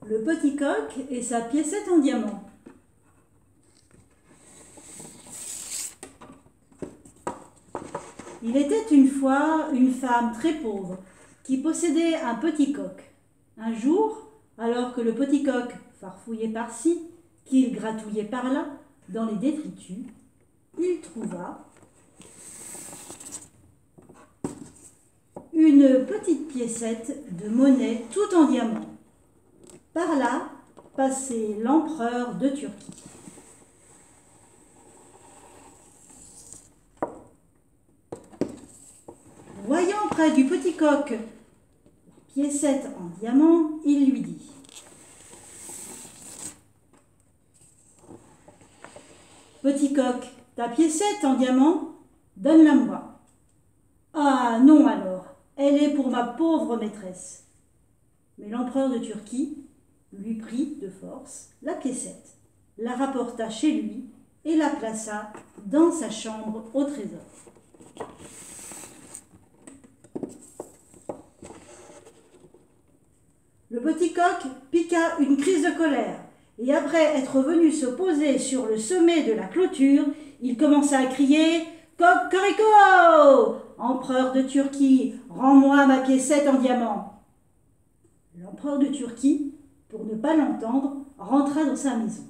Le petit coq et sa piécette en diamant. Il était une fois une femme très pauvre qui possédait un petit coq. Un jour, alors que le petit coq farfouillait par-ci, qu'il gratouillait par-là, dans les détritus, il trouva une petite piécette de monnaie tout en diamant. Par là passait l'empereur de Turquie. Voyant près du petit coq la piécette en diamant, il lui dit: Petit coq, ta piécette en diamant, donne-la-moi. Ah non alors, elle est pour ma pauvre maîtresse. Mais l'empereur de Turquie lui prit de force la piécette, la rapporta chez lui et la plaça dans sa chambre au trésor. Le petit coq piqua une crise de colère, et après être venu se poser sur le sommet de la clôture, il commença à crier « Cocorico! Empereur de Turquie, rends-moi ma piécette en diamant !» L'empereur de Turquie, pour ne pas l'entendre, rentra dans sa maison.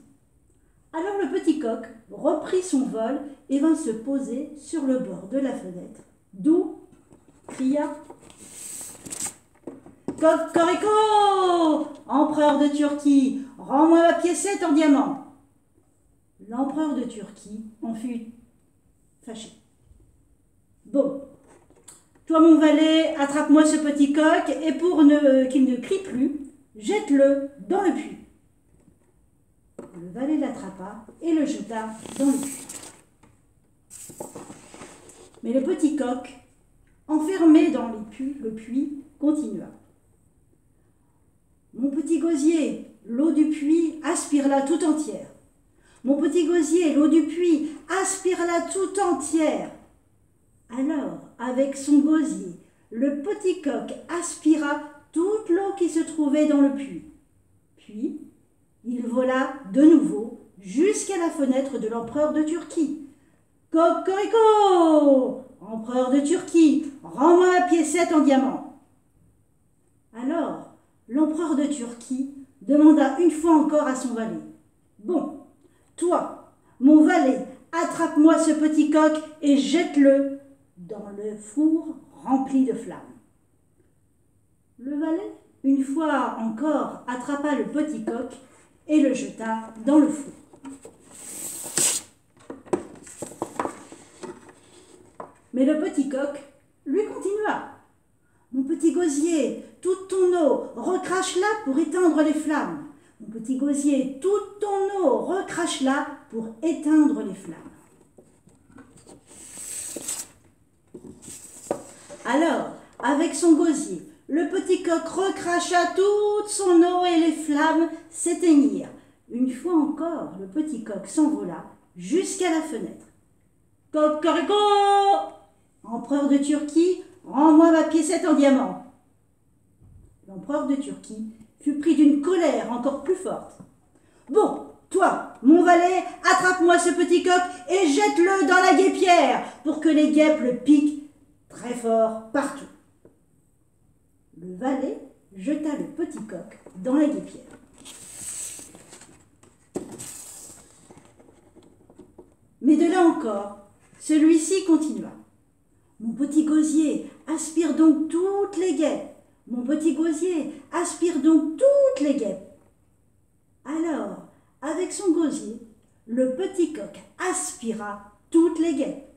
Alors le petit coq reprit son vol et vint se poser sur le bord de la fenêtre, d'où cria « Cocorico! Empereur de Turquie, rends-moi ma piécette en diamant !» L'empereur de Turquie en fut fâché. « Bon, toi mon valet, attrape-moi ce petit coq et pour qu'il ne crie plus, jette-le dans le puits. » Le valet l'attrapa et le jeta dans le puits. Mais le petit coq, enfermé dans le puits, continua. « Mon petit gosier, l'eau du puits, aspire-la tout entière. Mon petit gosier, l'eau du puits, aspire-la tout entière. » Alors, avec son gosier, le petit coq aspira toute l'eau qui se trouvait dans le puits. Puis, il vola de nouveau jusqu'à la fenêtre de l'empereur de Turquie. « Cocorico! Empereur de Turquie, rends-moi ma piécette en diamant. » Alors, l'empereur de Turquie demanda une fois encore à son valet: « Bon, toi, mon valet, attrape-moi ce petit coq et jette-le dans le four rempli de flammes. » Le valet, une fois encore, attrapa le petit coq et le jeta dans le four. Mais le petit coq, lui, continua. « Mon petit gosier, toute ton eau, recrache-la pour éteindre les flammes. Mon petit gosier, toute ton eau, recrache-la pour éteindre les flammes. » Alors, avec son gosier, le petit coq recracha toute son eau et les flammes s'éteignirent. Une fois encore, le petit coq s'envola jusqu'à la fenêtre. « Cocorico! Empereur de Turquie, rends-moi ma piécette en diamant. » L'empereur de Turquie fut pris d'une colère encore plus forte. « Bon, toi, mon valet, attrape-moi ce petit coq et jette-le dans la guêpière pour que les guêpes le piquent très fort partout. » Le valet jeta le petit coq dans la guêpière. Mais de là encore, celui-ci continua. « Mon petit gosier, aspire donc toutes les guêpes. Mon petit gosier, aspire donc toutes les guêpes. » Alors, avec son gosier, le petit coq aspira toutes les guêpes.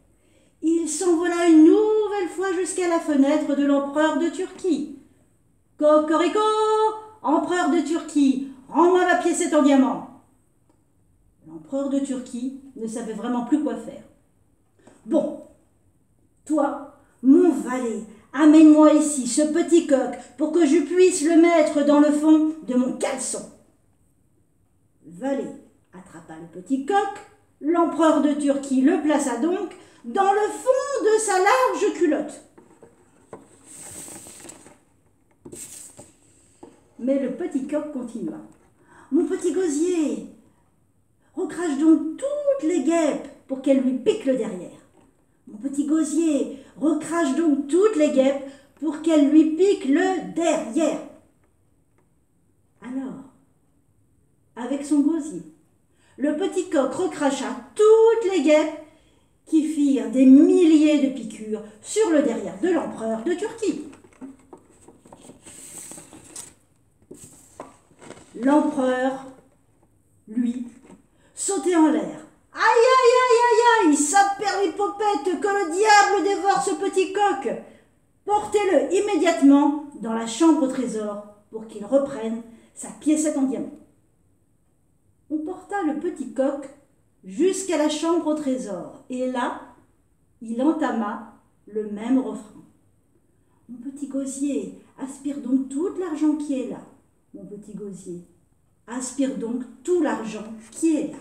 Il s'envola une nouvelle fois jusqu'à la fenêtre de l'empereur de Turquie. « Cocorico! Empereur de Turquie, rends-moi ma piécette en diamant. » L'empereur de Turquie ne savait vraiment plus quoi faire. « Bon, toi, mon valet, amène-moi ici ce petit coq pour que je puisse le mettre dans le fond de mon caleçon. » Le valet attrapa le petit coq, l'empereur de Turquie le plaça donc dans le fond de sa large culotte. Mais le petit coq continua. Mon petit gosier, recrache donc toutes les guêpes pour qu'elles lui piquent le derrière. Mon petit gosier, recrache donc toutes les guêpes pour qu'elles lui piquent le derrière. Alors, avec son gosier, le petit coq recracha toutes les guêpes qui firent des milliers de piqûres sur le derrière de l'empereur de Turquie. L'empereur, lui, sautait en l'air. Aïe, aïe, aïe, aïe, aïe, saperlipopette, que le diable dévore ce petit coq. Portez-le immédiatement dans la chambre au trésor pour qu'il reprenne sa piécette en diamant. On porta le petit coq jusqu'à la chambre au trésor, et là, il entama le même refrain. Mon petit gosier, aspire donc tout l'argent qui est là. Mon petit gosier, aspire donc tout l'argent qui est là.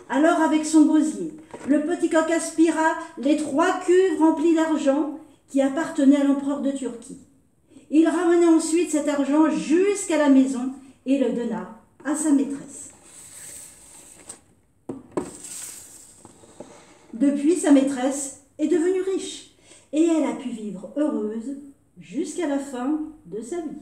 Alors, avec son gosier, le petit coq aspira les 3 cuves remplies d'argent qui appartenaient à l'empereur de Turquie. Il ramena ensuite cet argent jusqu'à la maison et le donna à sa maîtresse. Depuis, sa maîtresse est devenue riche et elle a pu vivre heureuse jusqu'à la fin de sa vie.